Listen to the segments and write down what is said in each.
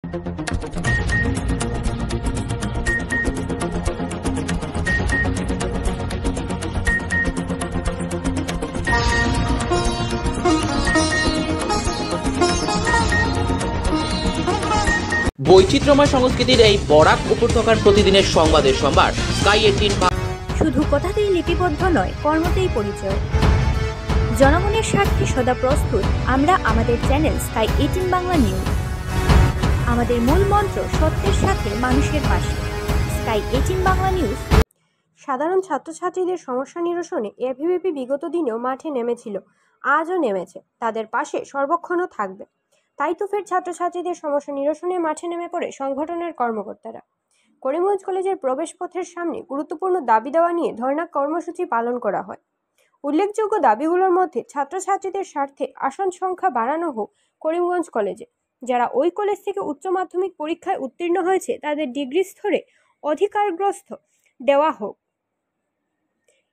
বৈচিত্র্যময় সংস্কৃতির এই বরাক উপত্যকার প্রতিদিনের সংবাদের সম্ভার স্কাই 18। শুধু কথাতেই লিপিবদ্ধ নয়, কর্মতেই পরিচয়। জনগণের স্বার্থে সদা প্রস্তুত আমরা আমাদের চ্যানেল স্কাই 18 বাংলা নিউজ। আমাদের মূল মন্ত্র সত্যের সাথে মানুষের পাশে। Sky 18 Bangla news. সাধারণ ছাত্রছাত্রীদের সমস্যা নিরসনে এভিভিপি বিগত দিনেও মাঠে নেমেছিল, আজও নেমেছে, তাদের পাশে সর্বক্ষণও থাকবে। তাই তো ফের ছাত্রছাত্রীদের সমস্যা নিরসনে মাঠে নেমে পড়ে সংগঠনের কর্মকর্তারা। করিমগঞ্জ কলেজের প্রবেশপথের সামনে গুরুত্বপূর্ণ দাবি দেওয়া নিয়ে ধর্ণা কর্মসূচি পালন করা হয়। উল্লেখযোগ্য দাবিগুলোর মধ্যে ছাত্রছাত্রীদের স্বার্থে আসন সংখ্যা বাড়ানো হোক করিমগঞ্জ কলেজে, যারা ওই কলেজ থেকে উচ্চ মাধ্যমিক পরীক্ষায় উত্তীর্ণ হয়েছে তাদের ডিগ্রি স্তরে অধিকারগ্রস্ত দেওয়া হোক।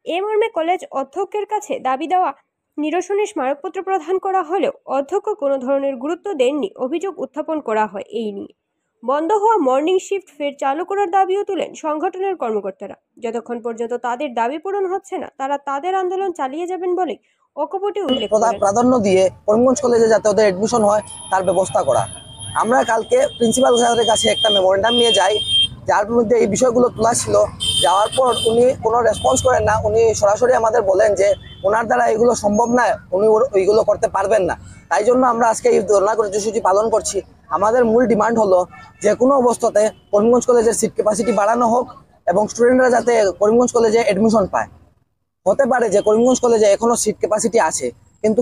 এ মর্মে কলেজ অধ্যক্ষের কাছে দাবি দেওয়া নিরসনের স্মারকপত্র প্রদান করা হলেও অধ্যক্ষ কোনো ধরনের গুরুত্ব দেননি। অভিযোগ উত্থাপন করা হয় এই নিয়ে। বন্ধ হওয়া মর্নিং শিফট ফের চালু করার দাবিও তুলেন সংগঠনের কর্মকর্তারা। যতক্ষণ পর্যন্ত তাদের দাবি পূরণ হচ্ছে না, তারা তাদের আন্দোলন চালিয়ে যাবেন বলে অকপটে উল্লেখ করেন। প্রাধান্য দিয়ে করিমগঞ্জ কলেজে যাতে ওদের এডমিশন হয় তার ব্যবস্থা করা। আমরা কালকে প্রিন্সিপাল স্যারের কাছে একটা মেমোরেন্ডাম নিয়ে যাই, যার মধ্যে এই বিষয়গুলো তোলা ছিল। যাওয়ার পর উনি কোনো রেসপন্স করেন না। উনি সরাসরি আমাদের বলেন যে ওনার দ্বারা এগুলো সম্ভব না, উনি ওইগুলো করতে পারবেন না। তাই জন্য আমরা আজকে এই ধর্ণা কর্মসূচি পালন করছি। আমাদের মূল ডিমান্ড হলো যে কোনো অবস্থাতে করিমগঞ্জ কলেজের সিট ক্যাপাসিটি বাড়ানো হোক এবং স্টুডেন্টরা যাতে করিমগঞ্জ কলেজে এডমিশন পায়। হতে পারে যে করিমগঞ্জ কলেজে এখনো সিট ক্যাপাসিটি আছে, কিন্তু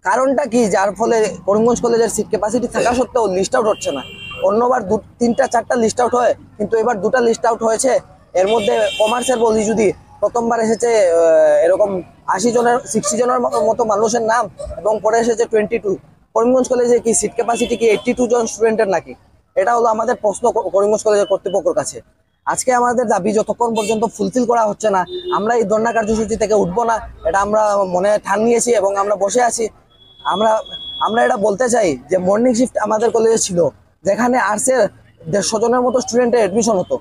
কারণটা কি যার ফলে করিমগঞ্জ কলেজের সিট ক্যাপাসিটি থাকা সত্ত্বেও লিস্ট আউট হচ্ছে না? অন্যবার 3-4টা লিস্ট আউট হয়, কিন্তু এবার 2টা লিস্ট আউট হয়েছে। এর মধ্যে কমার্সের বলি যদি প্রথমবার এসেছে এরকম 60 জনের মতো মানুষের নাম, এবং পরে এসেছে 22। করিমগঞ্জ কলেজে কি সিট ক্যাপাসিটি কি 82 জন স্টুডেন্টের নাকি? এটা হলো আমাদের প্রশ্ন করিমগঞ্জ কলেজের কর্তৃপক্ষের কাছে। আজকে আমাদের দাবি যতক্ষণ পর্যন্ত ফুলফিল করা হচ্ছে না, আমরা এই ধর্ণা কার্যসূচি থেকে উঠবো না। এটা আমরা মনে ঠান নিয়েছি এবং আমরা বসে আছি। আমরা এটা বলতে চাই যে মর্নিং শিফট আমাদের কলেজে ছিল, যেখানে আর্টসের 150 জনের মতো স্টুডেন্টের এডমিশন হতো।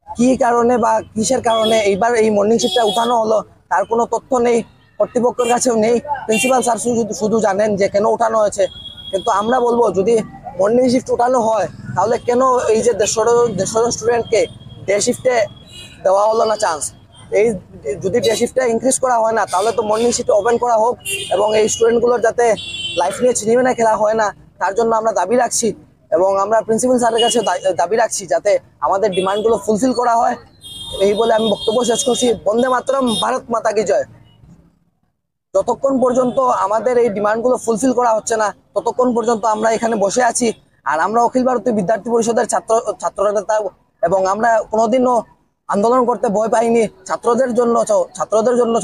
কি কারণে বা কিসের কারণে এইবার এই মর্নিং শিফটটা উঠানো হলো তার কোনো তথ্য নেই, কর্তৃপক্ষের কাছেও নেই। প্রিন্সিপাল স্যার শুধু জানেন যে কেন উঠানো হয়েছে। কিন্তু আমরা বলবো যদি মর্নিং শিফট উঠানো হয় তাহলে কেন এই যে 150 জন স্টুডেন্টকে ডে শিফটে দেওয়া হলো না চান্স? এই যদি ডে শিফটে ইনক্রিজ করা হয় না, তাহলে তো মর্নিং শিফট ওপেন করা হোক এবং এই স্টুডেন্টগুলোর যাতে লাইফ নিয়ে ছিনিমিনি খেলা হয় না, তার জন্য আমরা দাবি রাখছি। এবং আমরা প্রিন্সিপাল স্যারের কাছে দাবি রাখছি যাতে আমাদের ডিমান্ডগুলো ফুলফিল করা হয়। এই বলে আমি বক্তব্য শেষ করছি। বন্দে মাতরম, ভারত মাতা কি জয়। যতক্ষণ পর্যন্ত আমাদের এই ডিমান্ডগুলো ফুলফিল করা হচ্ছে না, ততক্ষণ পর্যন্ত আমরা এখানে বসে আছি। আর আমরা অখিল ভারতীয় বিদ্যার্থী পরিষদের ছাত্র নেতা, এবং আমরা কোনোদিনও আন্দোলন করতে ভয় পাইনি। ছাত্রদের জন্য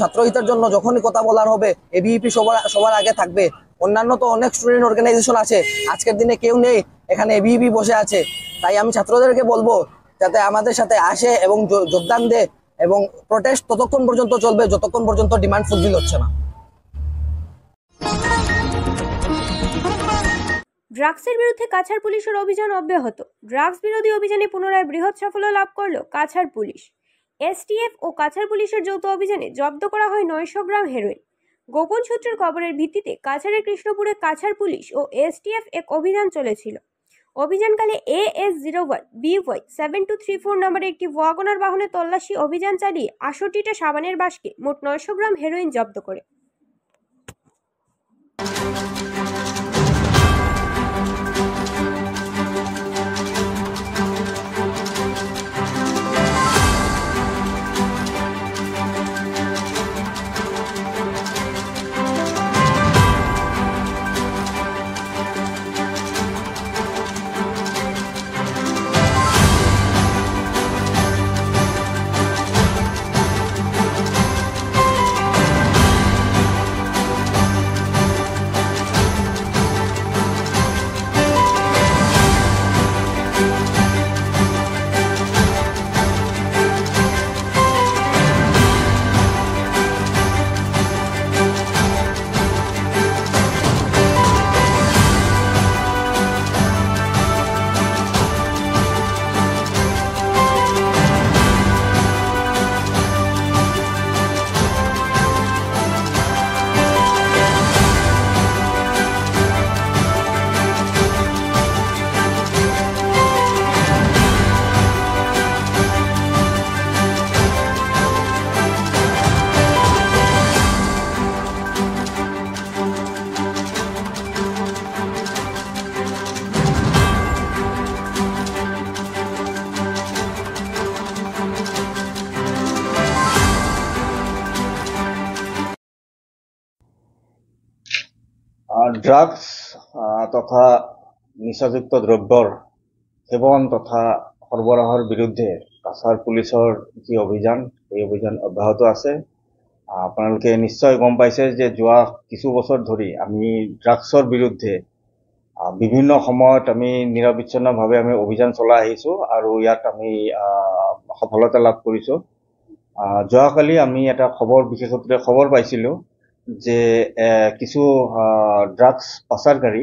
ছাত্রহিতের জন্য যখনই কথা বলার হবে এবিইপি সবার আগে থাকবে। অন্যান্য তো অনেক স্টুডেন্ট অর্গানাইজেশন আছে, আজকের দিনে কেউ নেই, এখানে এবিইপি বসে আছে। তাই আমি ছাত্রদেরকে বলবো যাতে আমাদের সাথে আসে এবং যোগদান দেয়, এবং প্রোটেস্ট ততক্ষণ পর্যন্ত চলবে যতক্ষণ পর্যন্ত ডিমান্ড ফুলফিল হচ্ছে না। ড্রাগসের বিরুদ্ধে কাছাড় পুলিশের অভিযান অব্যাহত। ড্রাগস বিরোধী অভিযানে পুনরায় বৃহৎ সাফল্য লাভ করল কাছাড় পুলিশ। এসটিএফ ও কাছাড় পুলিশের যৌথ অভিযানে জব্দ করা হয় 900 গ্রাম হেরোইন। গোপন সূত্রের খবরের ভিত্তিতে কাছাড়ের কৃষ্ণপুরে কাছাড় পুলিশ ও এসটিএফ এক অভিযান চলেছিল। অভিযানকালে AS01 BY 7234 নম্বরে একটি ওয়াগনার বাহনে তল্লাশি অভিযান চালিয়ে 68টা সাবানের বাক্সে মোট 900 গ্রাম হেরোইন জব্দ করে। ড্রাগস তথা নিচাযুক্ত দ্রব্যৰ সেৱন তথা সৰবৰাহৰ বিৰুদ্ধে কাছাৰ পুলিচৰ যি অভিযান এই অভিযান অব্যাহত আছে। আপোনালোকে নিশ্চয় গম পাইছে যে যোৱা কিছু বছৰ ধৰি আমি ড্ৰাগছৰ বিৰুদ্ধে বিভিন্ন সময়ত আমি নিৰবিচ্ছিন্নভাৱে আমি অভিযান চলাই আহিছোঁ আৰু ইয়াত আমি সফলতা লাভ কৰিছোঁ। যোৱাকালি আমি এটা বিশেষ সূত্ৰে খবৰ পাইছিলোঁ যে কিছু ড্ৰাগছ পাচাৰকাৰী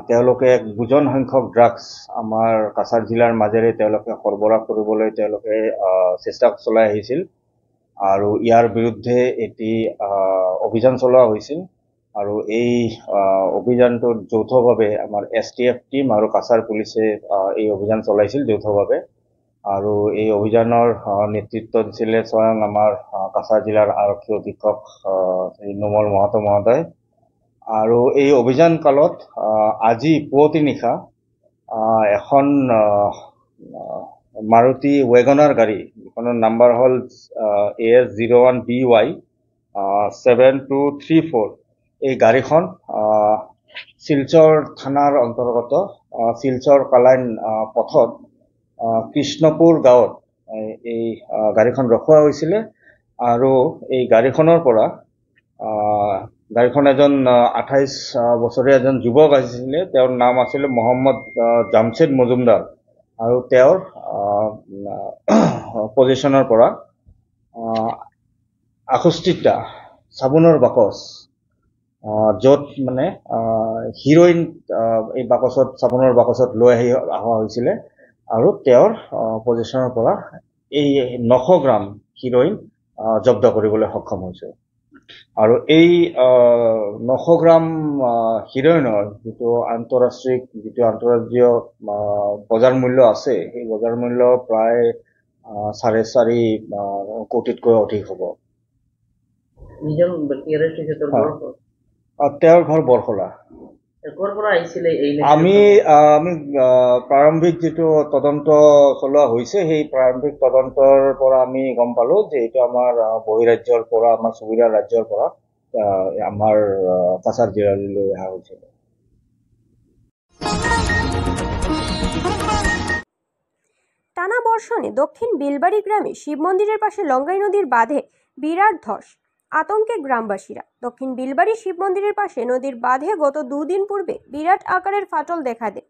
তেওঁলোকে বুজন সংখ্যক ড্ৰাগছ আমাৰ কাছাৰ জিলাৰ মাজেৰে তেওঁলোকে সৰবৰাহ কৰিবলৈ তেওঁলোকে চেষ্টা চলাই আহিছিল আৰু ইয়াৰ বিৰুদ্ধে এটি অভিযান চলোৱা হৈছিল আৰু এই অভিযানটোত যৌথভাৱে আমাৰ STF টিম আৰু কাছাৰ পুলিচে এই অভিযান চলাইছিল যৌথভাৱে আৰু এই অভিযানৰ নেতৃত্ব দিছিলে স্বয়ং আমাৰ কাছাৰ জিলাৰ আৰক্ষী অধীক্ষক শ্ৰী নোমল মহাতো মহোদয়। আৰু এই অভিযান কালত আজি পুৱতি নিশা এখন মাৰুতি ৱেগনাৰ গাড়ী, যিখনৰ নাম্বাৰ হ'ল AS01BY 7234, এই গাড়ীখন শিলচৰ থানাৰ অন্তৰ্গত শিলচৰ কালাইন পথত কৃষ্ণপুৰ গাঁৱত এই গাড়ীখন ৰখোৱা হৈছিলে আৰু এই গাড়ীখনৰ পৰা গাড়ীখন এজন 28 বছৰীয়া এজন যুৱক আহিছিলে। তেওঁৰ নাম আছিলে মহম্মদ জামছেদ মজুমদাৰ আৰু তেওঁৰ পজিশ্যনৰ পৰা 68টা চাবোনৰ বাকচ, য'ত মানে হিৰইন এই বাকচত চাবোনৰ বাকচত লৈ অহা হৈছিলে আৰু তেওঁৰ পজিশ্যনৰ পৰা এই 900 গ্ৰাম হিৰইন জব্দ কৰিবলৈ সক্ষম হৈছে। আৰু এই 900 গ্ৰাম হিৰইনৰ যিটো আন্তঃৰাষ্ট্ৰীয় বজাৰ মূল্য আছে, সেই বজাৰ মূল্য প্ৰায় 4.5 কোটিতকৈ অধিক হ'ব। তেওঁৰ ঘৰ বৰখলা। আমি প্ৰাৰম্ভিক যিটো তদন্ত চলোৱা হৈছে সেই প্ৰাৰম্ভিক তদন্তৰ পৰা আমি গম পালো যে এইটো আমাৰ বহিৰাজ্যৰ পৰা, আমাৰ চুবুৰীয়া ৰাজ্যৰ পৰা আমাৰ কাছাৰ জিলালৈ অহা হৈছিল। টানা বর্ষণে দক্ষিণ বিলবাড়ি গ্রামে শিব মন্দিরের পাশে লঙ্গাই নদীর বাঁধে বিরাট ধস, আতঙ্কে গ্রামবাসীরা। দক্ষিণ বিলবাড়ি শিব মন্দিরের পাশে নদীর বাঁধে গত 2 দিন পূর্বে বিরাট আকারের ফাটল দেখা দেয়।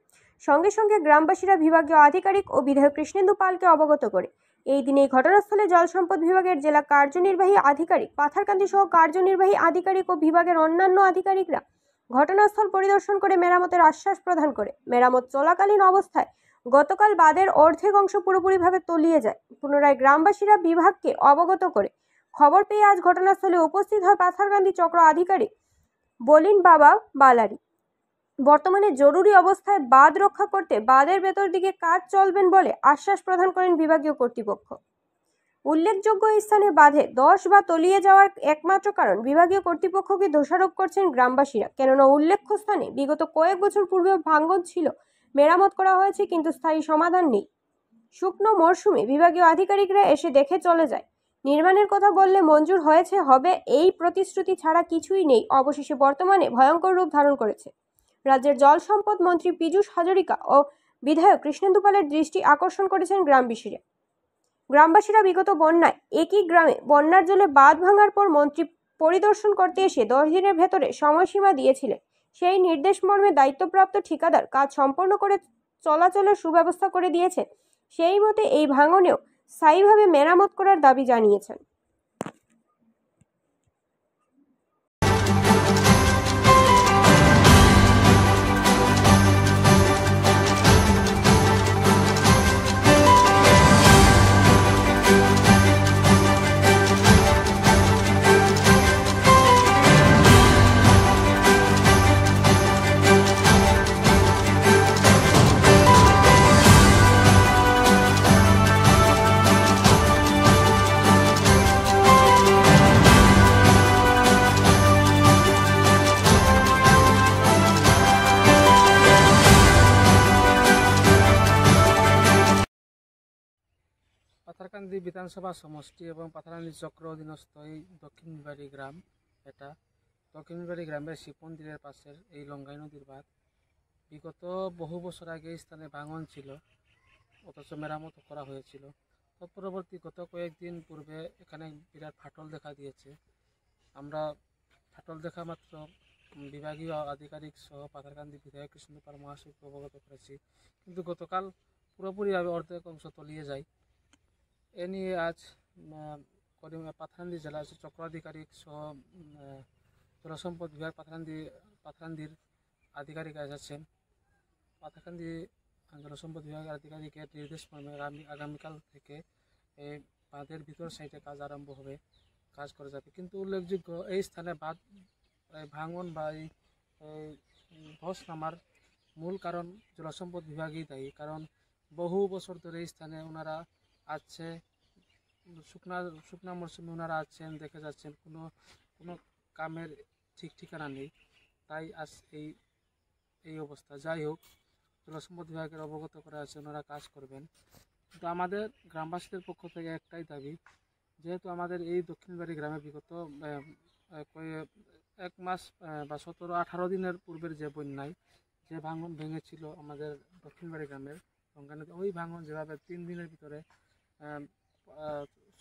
সঙ্গে সঙ্গে গ্রামবাসীরা বিভাগীয় আধিকারিক ও বিধায়ক কৃষ্ণেন্দু পালকে অবগত করে। এই দিন এই ঘটনাস্থলে জল সম্পদ বিভাগের জেলা কার্যনির্বাহী আধিকারিক পাথারকান্দি সহ কার্যনির্বাহী আধিকারিক ও বিভাগের অন্যান্য আধিকারিকরা ঘটনাস্থল পরিদর্শন করে মেরামতের আশ্বাস প্রদান করে। মেরামত চলাকালীন অবস্থায় গতকাল বাঁধের অর্ধেক অংশ পুরোপুরিভাবে তলিয়ে যায়। পুনরায় গ্রামবাসীরা বিভাগকে অবগত করে। খবর পেয়ে আজ ঘটনাস্থলে উপস্থিত হয় পাথারকান্দি চক্র আধিকারিক বলিন বাবা বালারি। বর্তমানে জরুরি অবস্থায় বাঁধ রক্ষা করতে বাঁধের ভেতর দিকে কাজ চলবেন বলে আশ্বাস প্রদান করেন বিভাগীয় কর্তৃপক্ষ। উল্লেখযোগ্য এই স্থানে বাঁধে ধস বা তলিয়ে যাওয়ার একমাত্র কারণ বিভাগীয় কর্তৃপক্ষকে দোষারোপ করছেন গ্রামবাসীরা। কেননা উল্লেখ্য স্থানে বিগত কয়েক বছর পূর্বেও ভাঙন ছিল, মেরামত করা হয়েছে কিন্তু স্থায়ী সমাধান নেই। শুকনো মরশুমে বিভাগীয় আধিকারিকরা এসে দেখে চলে যায়। নির্মাণের কথা বললে মঞ্জুর হয়েছে, হবে, এই প্রতিশ্রুতি ছাড়া কিছুই নেই। অবশেষে বর্তমানে ভয়ঙ্কর রূপ ধারণ করেছে। রাজ্যের জল সম্পদ মন্ত্রী পীযূষ হাজরিকা ও বিধায়ক কৃষ্ণেন্দু পালের দৃষ্টি আকর্ষণ করেছেন গ্রামবাসীরা বিগত বন্যায় একই গ্রামে বন্যার জলে বাঁধ ভাঙার পর মন্ত্রী পরিদর্শন করতে এসে 10 দিনের ভেতরে সময়সীমা দিয়েছিলেন। সেই নির্দেশ মর্মে দায়িত্বপ্রাপ্ত ঠিকাদার কাজ সম্পন্ন করে চলাচলের সুব্যবস্থা করে দিয়েছেন। সেই মতে এই ভাঙনেও স্থায়ীভাবে মেরামত করার দাবি জানিয়েছেন। পাথারকান্দি বিধানসভা সমষ্টি এবং পাথারকান্দি চক্র অধীনস্থ এই দক্ষিণ বিলবাড়ি গ্রাম এটা। তো দক্ষিণবাড়ি গ্রামের শিব মন্দিরের পাশের এই লঙ্গাই নদীর বাঁধ বিগত বহু বছর আগে এই স্থানে ভাঙন ছিল, অথচ মেরামত করা হয়েছিল। তৎপরবর্তী গত কয়েকদিন পূর্বে এখানে বিরাট ফাটল দেখা দিয়েছে। আমরা ফাটল দেখা মাত্র বিভাগীয় আধিকারিক সহ পাথারকান্দি বিধায়ক কৃষ্ণ পাল মহাশয়কে অবগত করেছি, কিন্তু গতকাল পুরোপুরিভাবে অর্ধেক অংশ তলিয়ে যায়। এ নিয়ে আজ পাথারকান্দি জেলা চক্রাধিকারিক সহ জলসম্পদ বিভাগ পাথারকান্দির আধিকারিক এসেছেন। পাথারকান্দি জলসম্পদ বিভাগের আধিকারিকের নির্দেশ মর্মে আগামীকাল থেকে এই বাঁধের ভিতর সাইডে কাজ আরম্ভ হবে, কাজ করে যাবে। কিন্তু উল্লেখযোগ্য এই স্থানে বাঁধ ভাঙন বা এই ধস নামার মূল কারণ জলসম্পদ বিভাগই দায়ী, কারণ বহু বছর ধরে এই স্থানে ওনারা আছে, শুকনা মরশুমে ওনারা আছেন, দেখে যাচ্ছেন কোনো কামের ঠিক ঠিকানা নেই, তাই আজ এই অবস্থা। যাই হোক, জলসম্পদ বিভাগের অবগত করা আছে, ওনারা কাজ করবেন। কিন্তু আমাদের গ্রামবাসীদের পক্ষ থেকে একটাই দাবি, যেহেতু আমাদের এই দক্ষিণবাড়ি গ্রামে বিগত 1 মাস বা 17-18 দিনের পূর্বের যে বন্যায় যে ভাঙন ভেঙেছিল আমাদের দক্ষিণবাড়ি গ্রামের লঙ্গানদী, ওই ভাঙন যেভাবে 3 দিনের ভিতরে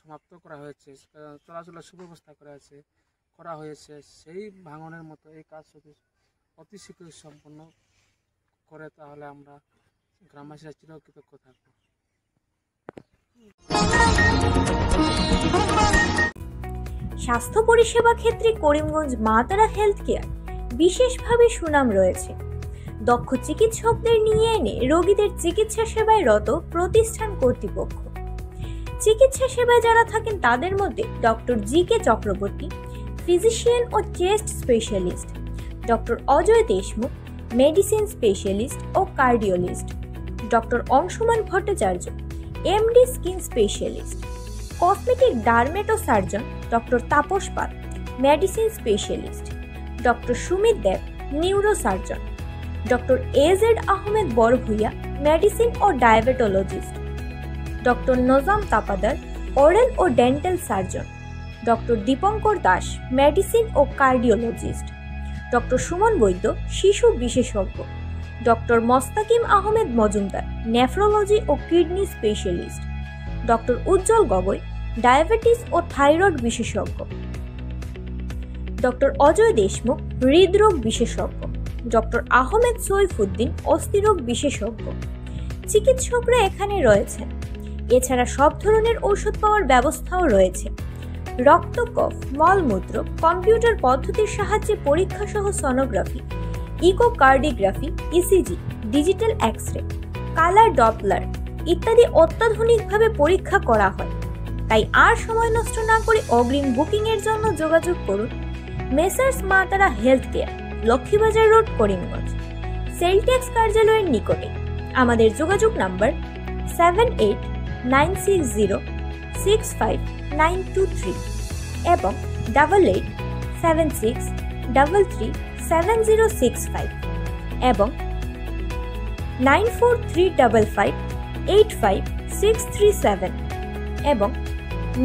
সমাপ্ত করা হয়েছে, চলাচলের সুব্যবস্থা করা হয়েছে, সেই ভাঙনের মতো এই কাজ যদি অতি শীঘ্রই সম্পন্ন করে তাহলে আমরা গ্রামবাসীরা চিরকৃতজ্ঞ থাকব। স্বাস্থ্য পরিষেবা ক্ষেত্রে করিমগঞ্জ মা তারা হেলথ কেয়ার বিশেষভাবে সুনাম রয়েছে। দক্ষ চিকিৎসকদের নিয়ে এনে রোগীদের চিকিৎসা সেবায় রত প্রতিষ্ঠান কর্তৃপক্ষ। চিকিৎসা সেবায় যারা থাকেন তাদের মধ্যে ডক্টর জি.কে. চক্রবর্তী, ফিজিশিয়ান ও chest specialist, doctor Ajay Deshmukh, medicine specialist ও cardiologist, doctor Anshuman Bhattacharya, MD skin specialist, cosmetic dermato surgeon doctor Tapas Pal, medicine specialist, doctor Sumit Deb, neuro surgeon, doctor A Z Ahmed Barbhuiya, medicine ও diabetologist, doctor Nazam Tapadar, oral ও dental surgeon, doctor Dipankar Das, medicine ও cardiologist, doctor Suman Baidya, শিশু বিশেষজ্ঞ, doctor Mostakim Ahmed Majumdar, nephrology ও kidney specialist, doctor উজ্জ্বল Gogoi, diabetes ও thyroid বিশেষজ্ঞ, doctor Ajay Deshmukh, হৃদরোগ বিশেষজ্ঞ, doctor Ahmed Saifuddin, অস্থিরোগ বিশেষজ্ঞ। চিকিৎসকরা এখানে রয়েছেন। এছাড়া সব ধরনের ঔষধ পাওয়ার ব্যবস্থাও রয়েছে। রক্ত, কফ, মলমূত্র, কম্পিউটার পদ্ধতির সাহায্যে পরীক্ষা সহ sonography, echocardiography, ECG, digital x-ray, colour doppler ইত্যাদি অত্যাধুনিকভাবে পরীক্ষা করা হয়। তাই আর সময় নষ্ট না করে অগ্রিম বুকিং এর জন্য যোগাযোগ করুন মেসার্স মা তারা health care, Laxmibazar road, Karimganj, sell tax কার্যালয়ের নিকটে। আমাদের যোগাযোগ নাম্বার 7896065923 এবং 8876337065 এবং 9435585637 এবং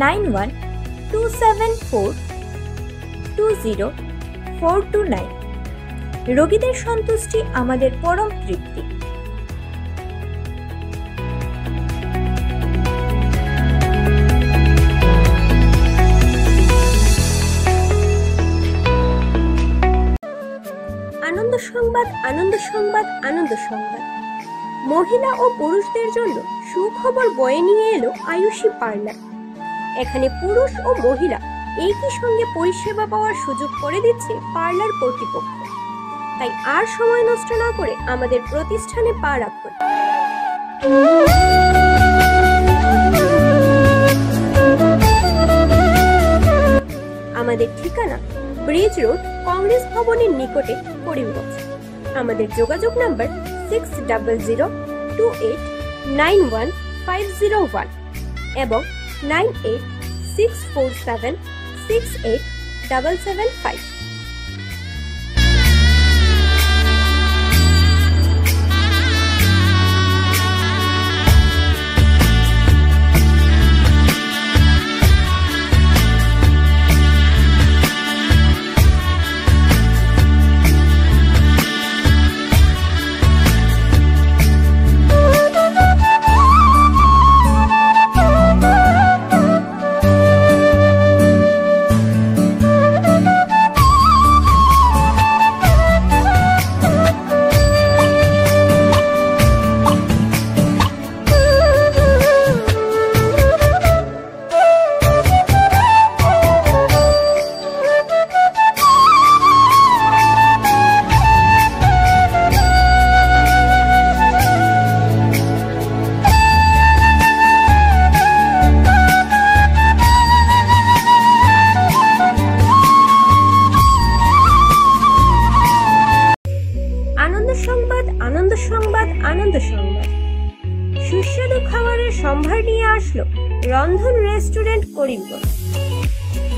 9127420429। রোগীদের সন্তুষ্টি আমাদের পরম তৃপ্তি। আনন্দ সংবাদ, আনন্দ সংবাদ, আনন্দ সংবাদ। মহিলা ও পুরুষদের জন্য সুখবর বয়ে নিয়ে এলো আয়ুষী পার্লার। এখানে পুরুষ ও মহিলা একই সঙ্গে পরিষেবা পাওয়ার সুযোগ করে দিচ্ছে পার্লার কর্তৃপক্ষ। তাই আর সময় নষ্ট না করে আমাদের প্রতিষ্ঠানে পা রাখুন। আমাদের ঠিকানা ব্রিজ রোড, কংগ্রেস ভবনের নিকটে, করিমগঞ্জ। আমাদের যোগাযোগ নাম্বার 6000289151 এবং 9864768775। সম্ভার নিয়ে আসলো রন্ধন রেস্টুরেন্ট করিমগঞ্জ।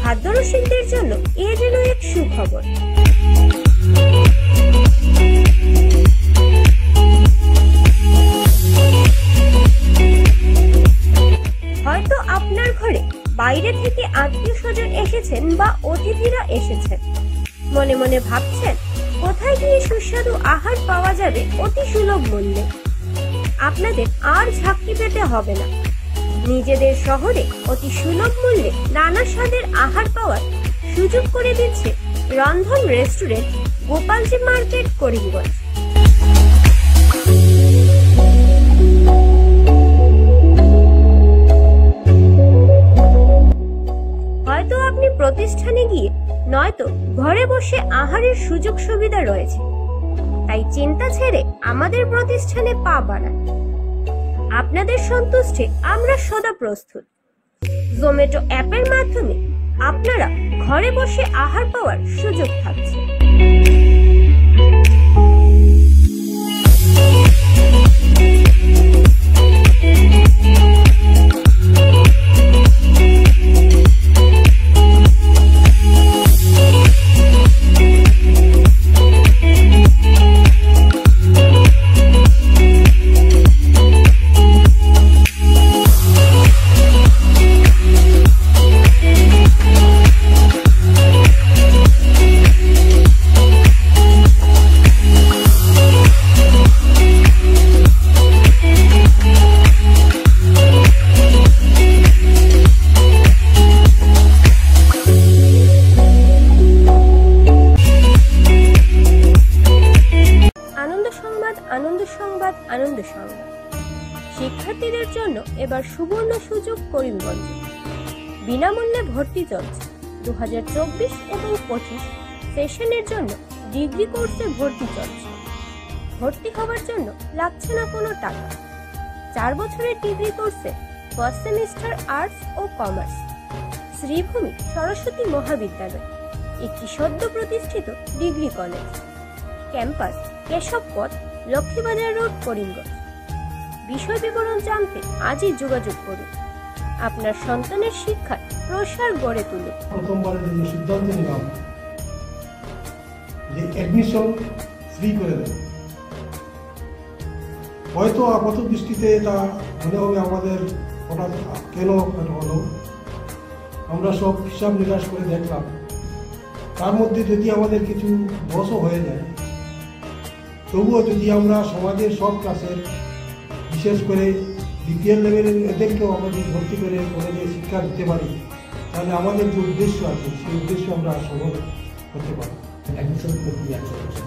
খাদ্যরসিকদের জন্য এ যেন এক সুখবর। হয়তো আপনার ঘরে বাইরে থেকে আত্মীয় স্বজন এসেছেন বা অতিথিরা এসেছেন, মনে মনে ভাবছেন কোথায় গিয়ে সুস্বাদু আহার পাওয়া যাবে অতি সুলভ মূল্যে। আপনাদের আর ঝাঁকি পেতে হবে না, নিজেদের শহরে অতি সুলভ মূল্যে নানা স্বাদের আহার পাওয়ার সুযোগ করে দিচ্ছে রন্ধন রেস্টুরেন্ট, গোপালজি মার্কেট, করিমগঞ্জ। হয়তো আপনি প্রতিষ্ঠানে গিয়ে নয়তো ঘরে বসে আহারের সুযোগ সুবিধা রয়েছে, তাই চিন্তা ছেড়ে আমাদের প্রতিষ্ঠানে পা বাড়ান। আপনাদের সন্তুষ্টে আমরা সদা প্রস্তুত। জোম্যাটো অ্যাপের মাধ্যমে আপনারা ঘরে বসে আহার পাওয়ার সুযোগ থাকছে। আনন্দ সংবাদ। শিক্ষার্থীদের জন্য এবার সুবর্ণ সুযোগ করিমগঞ্জে। বিনামূল্যে ভর্তি চলছে। 2024 এবং 25 সেশনের জন্য ডিগ্রি কোর্সে ভর্তি চলছে। ভর্তি হওয়ার জন্য লাগছে না কোনো টাকা। 4 বছরের ডিগ্রি কোর্সে ফার্স্ট সেমিস্টার আর্টস ও কমার্স। শ্রীভূমি সরস্বতী মহাবিদ্যালয়, একটি সদ্য প্রতিষ্ঠিত degree college. Campus Keshabpath, Lakshmibazar road, Karimganj. বিষয় বিবরণ জানতে আজই যোগাযোগ করুন। আপনার সন্তানের শিক্ষার প্রসার গড়ে তুলুন। প্রথমবারের জন্য সিদ্ধান্ত নিলাম যে অ্যাডমিশন ফ্রি করে দেব। হয়তো আপাত দৃষ্টিতে এটা মনে হবে আমাদের হঠাৎ কেন হলো। আমরা সব হিসাব নিকাশ করে দেখলাম, তার মধ্যে যদি আমাদের কিছু লসও হয়ে যায়, তবুও যদি আমরা সমাজের সব ক্লাসের, বিশেষ করে বিপিএল লেভেলের এদেরকেও আমাদের ভর্তি করে কলেজে শিক্ষা দিতে পারি, তাহলে আমাদের যে উদ্দেশ্য আছে সেই উদ্দেশ্য আমরা সফল করতে পারি। অ্যাডমিশন প্রক্রিয়া চলছে,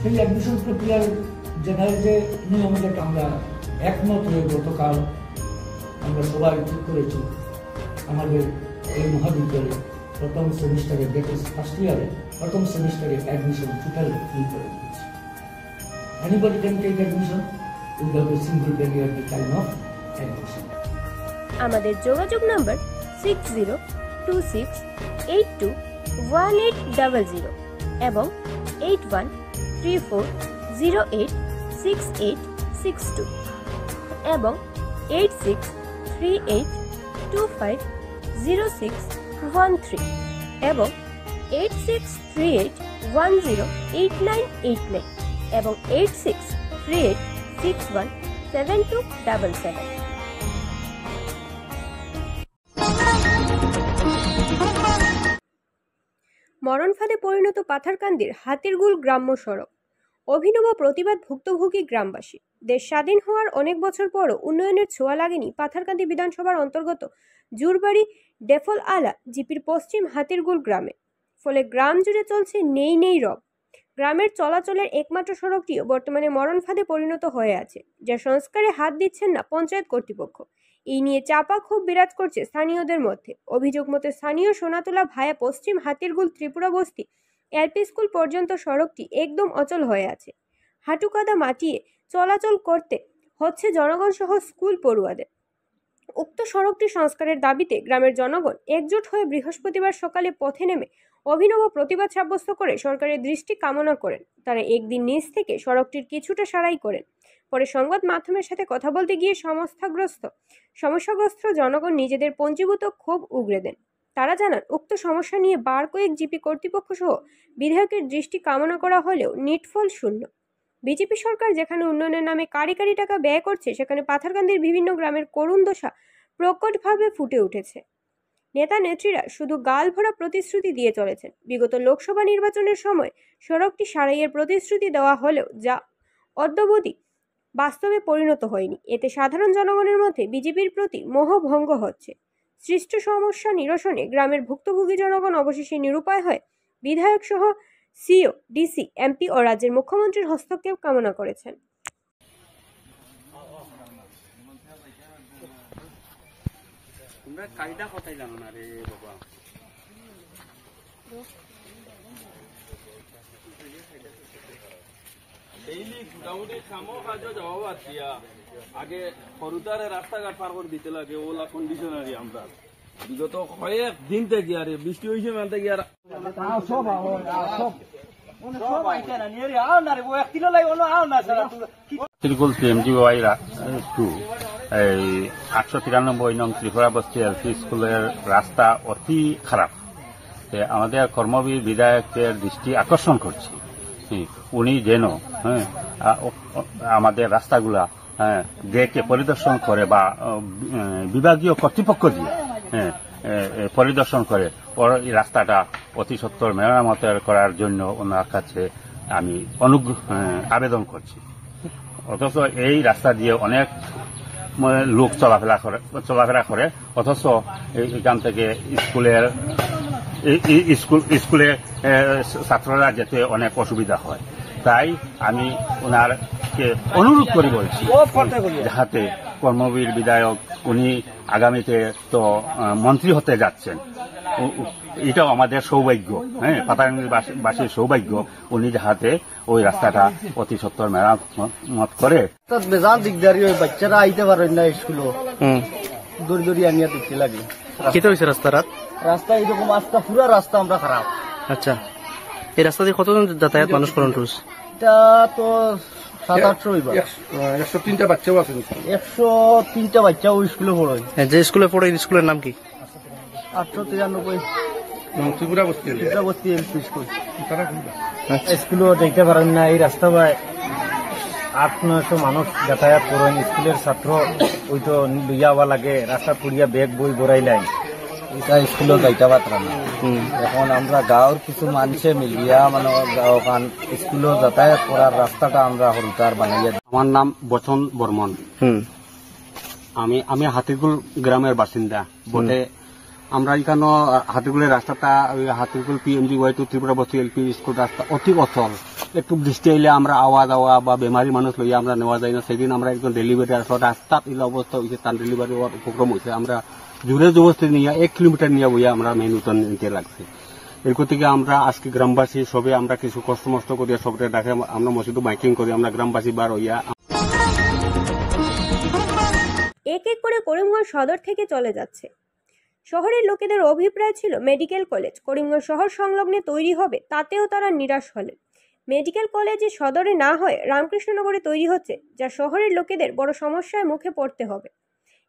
সেই অ্যাডমিশন প্রক্রিয়ার যে নিয়মে আমরা একমত হয়ে গতকাল আমরা সবাই ঠিক করেছি আমাদের এই মহাবিদ্যালয়ে প্রথম সেমিস্টারে, দ্যাট ইজ ফার্স্ট ইয়ারে, প্রথম সেমিস্টারে অ্যাডমিশন টোটাল ফ্রি করে দিয়েছি। Anybody can take admission without a single barrier at the time of admission. আমাদের যোগাযোগ নম্বর 6026821800 এবং 8134086862 এবং 8638250613 এবং 8638108989 এবং 8638617277। মরণ ফাঁদে পরিণত পাথারকান্দির হাতিরগুল গ্রাম্য সড়ক। অভিনব প্রতিবাদ ভুক্তভোগী গ্রামবাসী। দেশ স্বাধীন হওয়ার অনেক বছর পরও উন্নয়নের ছোঁয়া লাগেনি পাথারকান্দি বিধানসভার অন্তর্গত জুরবাড়ি ডেফল আলা জিপির পশ্চিম হাতিরগুল গ্রামে। ফলে গ্রাম জুড়ে চলছে নেই নেই রব। গ্রামের চলাচলের একমাত্র সড়কটিও বর্তমানে মরণ ফাঁদে পরিণত হয়ে আছে, যা সংস্কারে হাত দিচ্ছেন না পঞ্চায়েত কর্তৃপক্ষ। এই নিয়ে চাপা ক্ষোভ বিরাজ করছে স্থানীয়দের মধ্যে। অভিযোগ মতে স্থানীয় সোনাতলা ভায়া পশ্চিম হাতিরগুল ত্রিপুরা বস্তি এলপি স্কুল পর্যন্ত সড়কটি একদম অচল হয়ে আছে। হাঁটু কাদা মাটিয়ে চলাচল করতে হচ্ছে জনগণ সহ স্কুল পড়ুয়াদের। উক্ত সড়কটি সংস্কারের দাবিতে গ্রামের জনগণ একজোট হয়ে বৃহস্পতিবার সকালে পথে নেমে অভিনব প্রতিবাদ সাব্যস্ত করে সরকারের দৃষ্টি কামনা করেন। তারা একদিন নিজ থেকে সড়কটির কিছুটা সারাই করেন। পরে সংবাদ মাধ্যমের সাথে কথা বলতে গিয়ে সমস্যাগ্রস্ত জনগণ নিজেদের পঞ্জীভূত ক্ষোভ উগরে দেন। তারা জানান, উক্ত সমস্যা নিয়ে বার কয়েক জিপি কর্তৃপক্ষ সহ বিধায়কের দৃষ্টি কামনা করা হলেও নিটফল শূন্য। বিজেপি সরকার যেখানে উন্নয়নের নামে কারি কারি টাকা ব্যয় করছে, সেখানে পাথারকান্দির বিভিন্ন গ্রামের করুণ দশা প্রকটভাবে ফুটে উঠেছে। নেতা নেত্রীরা শুধু গাল ভরা প্রতিশ্রুতি দিয়ে চলেছেন। বিগত লোকসভা নির্বাচনের সময় সড়কটি সারাইয়ের প্রতিশ্রুতি দেওয়া হলেও যা অদ্যাবধি বাস্তবে পরিণত হয়নি। এতে সাধারণ জনগণের মধ্যে বিজেপির প্রতি মোহভঙ্গ হচ্ছে। সৃষ্ট সমস্যা নিরসনে গ্রামের ভুক্তভোগী জনগণ অবশেষে নিরুপায় হয় বিধায়ক সহ সিও, ডিসি, এমপি ও রাজ্যের মুখ্যমন্ত্রীর হস্তক্ষেপ কামনা করেছেন। আগে সরুতারে রাস্তাঘাট পার করে দিতে লাগে, ওলা কন্ডিশনারি আমরা বিগত কয়েক দিন থেকে আর বৃষ্টি হয়েছে মানে থেকে আর ত্রিকুল CMGY 893 নং ত্রিপুরা বস্তি এলপি স্কুলের রাস্তা অতি খারাপ। আমাদের কর্মবীর বিধায়কের দৃষ্টি আকর্ষণ করছি, উনি যেন আমাদের রাস্তাগুলা দেখে পরিদর্শন করে বা বিভাগীয় কর্তৃপক্ষ দিয়ে পরিদর্শন করে ওর এই রাস্তাটা অতি সত্বর মেরামতের করার জন্য ওনার কাছে আমি আবেদন করছি। অথচ এই রাস্তা দিয়ে অনেক লোক চলাফেরা করে, অথচ এখান থেকে স্কুলে ছাত্ররা যেতে অনেক অসুবিধা হয়। তাই আমি ওনারকে অনুরোধ করে বলছি যাহাতে কর্মবীর বিধায়ক উনি আগামীতে তো মন্ত্রী হতে যাচ্ছেন, এটাও আমাদের সৌভাগ্য, পাতারকান্দিবাসীর সৌভাগ্য, উনি যাহাতে ওই রাস্তাটা অতি সত্বর মেরামত করে। বেজান দিকদারি হয়, বাচ্চারা আইতে পারেন না স্কুল, দূর দূরি আনিয়া দেখতে লাগে। কি হয়েছে রাস্তা এরকম রাস্তা, পুরা রাস্তা আমরা খারাপ। আচ্ছা, এই রাস্তা দিয়ে কতজন যাতায়াত মানুষ করেন? এটা তো 700-800 হইবা। 103টা বাচ্চাও আছে। 103টা বাচ্চাও স্কুলে পড়ে। যে স্কুলে পড়ে স্কুলের নাম কি? 893 ত্রিপুরা বস্তি এলপি স্কুল। স্কুলও দেখতে পারেন না, এই রাস্তা বাই 800-900 মানুষ যাতায়াত করেন। স্কুলের ছাত্র ওই তো লইয়া হওয়া লাগে, রাস্তা পুড়িয়া ব্যাগ বই বড়াই লাই, এটা স্কুলেও যাইতে পারতাম না। এখন আমরা গাঁৱৰ কিছু মানুষে মিলিয়া মানে গাঁওখান স্কুলেও যাতায়াত করার রাস্তাটা আমরা হরুতার বানাইয়া। আমার নাম বচন বর্মন, আমি হাতিগুল গ্রামের বাসিন্দা বটে। আমরা এখানে হাতিগুলের রাস্তাটা, হাতিগুল PMGY টু ত্রিপুরা বস্তি এলপি স্কুল রাস্তা অতি অচল। একটু বৃষ্টি আইলে আমরা আওয়া যাওয়া বা বেমারি মানুষ লইয়া আমরা নেওয়া যায় না। সেদিন আমরা একজন ডেলিভারি আসলে রাস্তাত ইলা অবস্থা হয়েছে, তার ডেলিভারি হওয়ার উপক্রম হয়েছে। আমরা জোরে জবস্তি নিয়ে 1 কিলোমিটার নিয়ে বইয়া আমরা মেন উত্তর নিতে লাগছে। এরপর থেকে আমরা আজকে গ্রামবাসী সবে আমরা কিছু কষ্ট মষ্ট করিয়া সবরে ডাকে আমরা মসজিদে মাইকিং করি, আমরা গ্রামবাসী বার হইয়া। এক এক করে করিমগঞ্জ সদর থেকে চলে যাচ্ছে। শহরের লোকেদের অভিপ্রায় ছিল মেডিকেল কলেজ করিমগঞ্জ শহর সংলগ্নে তৈরি হবে, তাতেও তারা নিরাশ হলেন। মেডিকেল কলেজে সদরে না হয়ে রামকৃষ্ণনগরে তৈরি হচ্ছে, যা শহরের লোকেদের বড় সমস্যায় মুখে পড়তে হবে।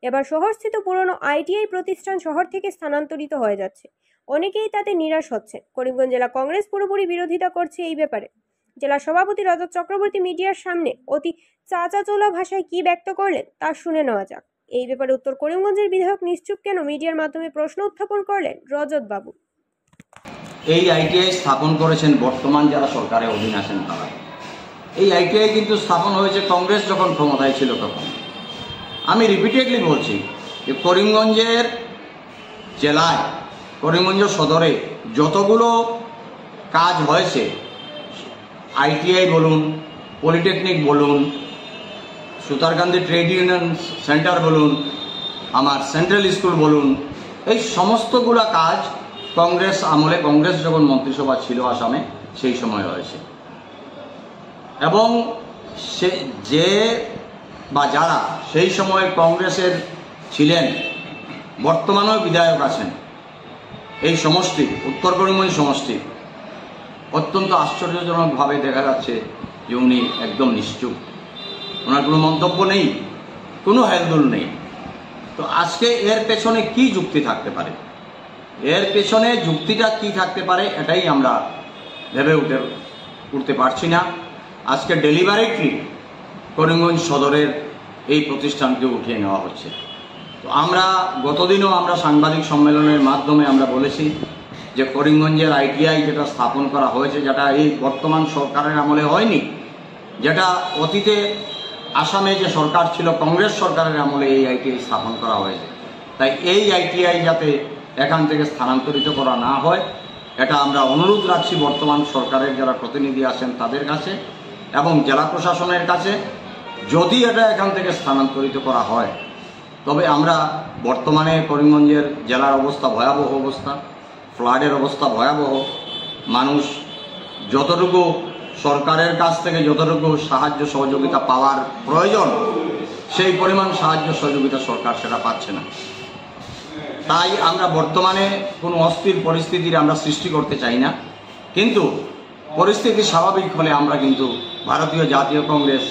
এবার শহরস্থিত পুরনো ITI প্রতিষ্ঠান শহর থেকে স্থানান্তরিত হয়ে যাচ্ছে। অনেকেই তাতে নিরাশ হচ্ছেন। করিমগঞ্জ জেলা কংগ্রেস পুরোপুরি বিরোধিতা করছে এই ব্যাপারে। জেলা সভাপতি রজত চক্রবর্তী মিডিয়ার সামনে অতি চাচাচোলা ভাষায় কি ব্যক্ত করলেন তা শুনে নেওয়া যাক। এই ব্যাপারে উত্তর করিমগঞ্জের বিধায়ক নিশ্চুপ কেন মিডিয়ার মাধ্যমে প্রশ্ন উত্থাপন করলেন রজত বাবু। এই ITI স্থাপন করেছেন বর্তমান যারা সরকারের অধীন আছেন তারা। এই ITI কিন্তু স্থাপন হয়েছে কংগ্রেস যখন ক্ষমতায় ছিল তখন। আমি রিপিটেডলি বলছি যে করিমগঞ্জের জেলায়, করিমগঞ্জ সদরে যতগুলো কাজ হয়েছে, ITI বলুন, পলিটেকনিক বলুন, সুতারকান্দি ট্রেড ইউনিয়ন সেন্টার বলুন, আমার সেন্ট্রাল স্কুল বলুন, এই সমস্তগুলো কাজ কংগ্রেস আমলে, কংগ্রেস যখন মন্ত্রিসভা ছিল আসামে সেই সময় হয়েছে। এবং সে যে বা যারা সেই সময় কংগ্রেসের ছিলেন, বর্তমানেও বিধায়ক আছেন এই সমষ্টি, উত্তর করিমগঞ্জ সমষ্টি, অত্যন্ত আশ্চর্যজনকভাবে দেখা যাচ্ছে যে উনি একদম নিশ্চুপ। ওনার কোনো মন্তব্য নেই, কোনো হেলদোল নেই। তো আজকে এর পেছনে কি যুক্তি থাকতে পারে, এর পেছনে যুক্তিটা কি থাকতে পারে এটাই আমরা ভেবে উঠতে পারছি না। আজকে ডেলিভারেটলি করিমগঞ্জ সদরের এই প্রতিষ্ঠানকে উঠিয়ে নেওয়া হচ্ছে। তো আমরা গতদিনও আমরা সাংবাদিক সম্মেলনের মাধ্যমে আমরা বলেছি যে করিমগঞ্জের আইটিআই যেটা স্থাপন করা হয়েছে, যেটা এই বর্তমান সরকারের আমলে হয়নি, যেটা অতীতে আসামে যে সরকার ছিল কংগ্রেস সরকারের আমলে এই আইটিআই স্থাপন করা হয়েছে। তাই এই আইটিআই যাতে এখান থেকে স্থানান্তরিত করা না হয়, এটা আমরা অনুরোধ রাখছি বর্তমান সরকারের যারা প্রতিনিধি আছেন তাদের কাছে এবং জেলা প্রশাসনের কাছে। যদি এটা এখান থেকে স্থানান্তরিত করা হয় তবে আমরা বর্তমানে করিমগঞ্জের জেলার অবস্থা ভয়াবহ অবস্থা, ফ্লাডের অবস্থা ভয়াবহ। মানুষ যতটুকু সরকারের কাছ থেকে যতটুকু সাহায্য সহযোগিতা পাওয়ার প্রয়োজন সেই পরিমাণ সাহায্য সহযোগিতা সরকার সেটা পাচ্ছে না। তাই আমরা বর্তমানে কোনো অস্থির পরিস্থিতির আমরা সৃষ্টি করতে চাই না, কিন্তু পরিস্থিতি স্বাভাবিক হলে আমরা কিন্তু ভারতীয় জাতীয় কংগ্রেস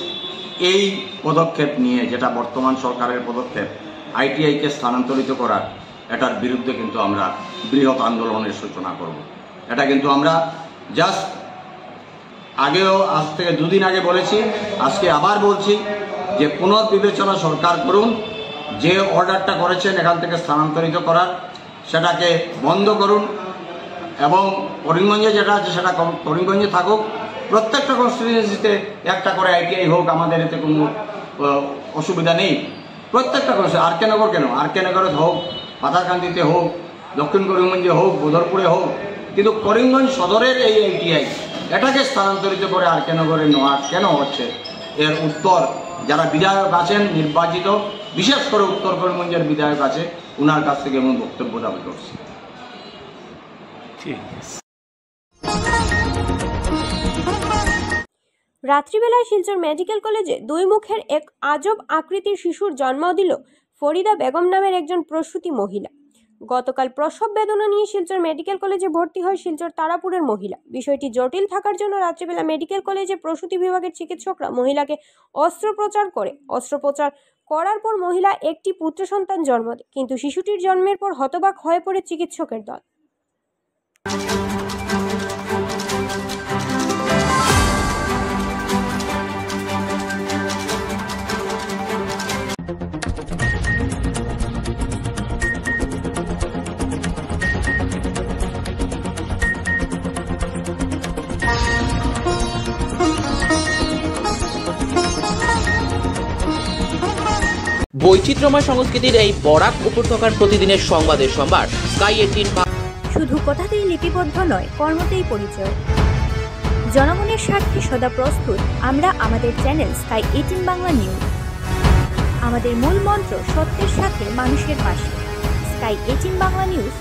এই পদক্ষেপ নিয়ে, যেটা বর্তমান সরকারের পদক্ষেপ আইটিআইকে স্থানান্তরিত করার, এটার বিরুদ্ধে কিন্তু আমরা বৃহৎ আন্দোলনের সূচনা করব। এটা কিন্তু আমরা জাস্ট আগেও আজ থেকে দুদিন আগে বলেছি, আজকে আবার বলছি যে পুনর্বিবেচনা সরকার করুন। যে অর্ডারটা করেছেন এখান থেকে স্থানান্তরিত করার সেটাকে বন্ধ করুন এবং করিমগঞ্জে যেটা আছে সেটা করিমগঞ্জে থাকুক। প্রত্যেকটা কনস্টিটিউয়েন্সিতে একটা করে আইটিআই হোক, আমাদের এতে কোনো অসুবিধা নেই। প্রত্যেকটা কনস্টিটিউয়েন্সি, আর কে নগর কেন, আর কে নগরে হোক, পাথারকান্দিতে হোক, দক্ষিণ করিমগঞ্জে হোক, বদরপুরে হোক, কিন্তু করিমগঞ্জ সদরের এই আইটিআই এটাকে স্থানান্তরিত করে আর কে নগরে নেওয়া কেন হচ্ছে, এর উত্তর যারা বিধায়ক আছেন নির্বাচিত, বিশেষ করে উত্তর করিমগঞ্জের বিধায়ক আছে, ওনার কাছ থেকে এমন বক্তব্য দাবি করছি। রাত্রিবেলায় শিলচর মেডিকেল কলেজে দুই মুখের এক আজব আকৃতির শিশুর জন্ম দিল ফরিদা বেগম নামের একজন প্রসূতি মহিলা। গতকাল প্রসব বেদনা নিয়ে শিলচর মেডিকেল কলেজে ভর্তি হয় শিলচর তারাপুরের মহিলা। বিষয়টি জটিল থাকার জন্য রাত্রিবেলা মেডিকেল কলেজে প্রসূতি বিভাগের চিকিৎসকরা মহিলাকে অস্ত্রোপচার করার পর মহিলা একটি পুত্র সন্তান জন্ম দেয়, কিন্তু শিশুটির জন্মের পর হতবাক হয়ে পড়ে চিকিৎসকের দল। বৈচিত্র্যময় সংস্কৃতির এই বরাক উপত্যকার প্রতিদিনের সংবাদের সম্ভার স্কাই 18। শুধু কথাতেই লিপিবদ্ধ নয়, কর্মতেই পরিচয়। জনগণের স্বার্থে সদা প্রস্তুত আমরা আমাদের চ্যানেল স্কাই 18 বাংলা নিউজ। আমাদের মূল মন্ত্র সত্যের সাথে মানুষের পাশে। Sky 18 Bangla news.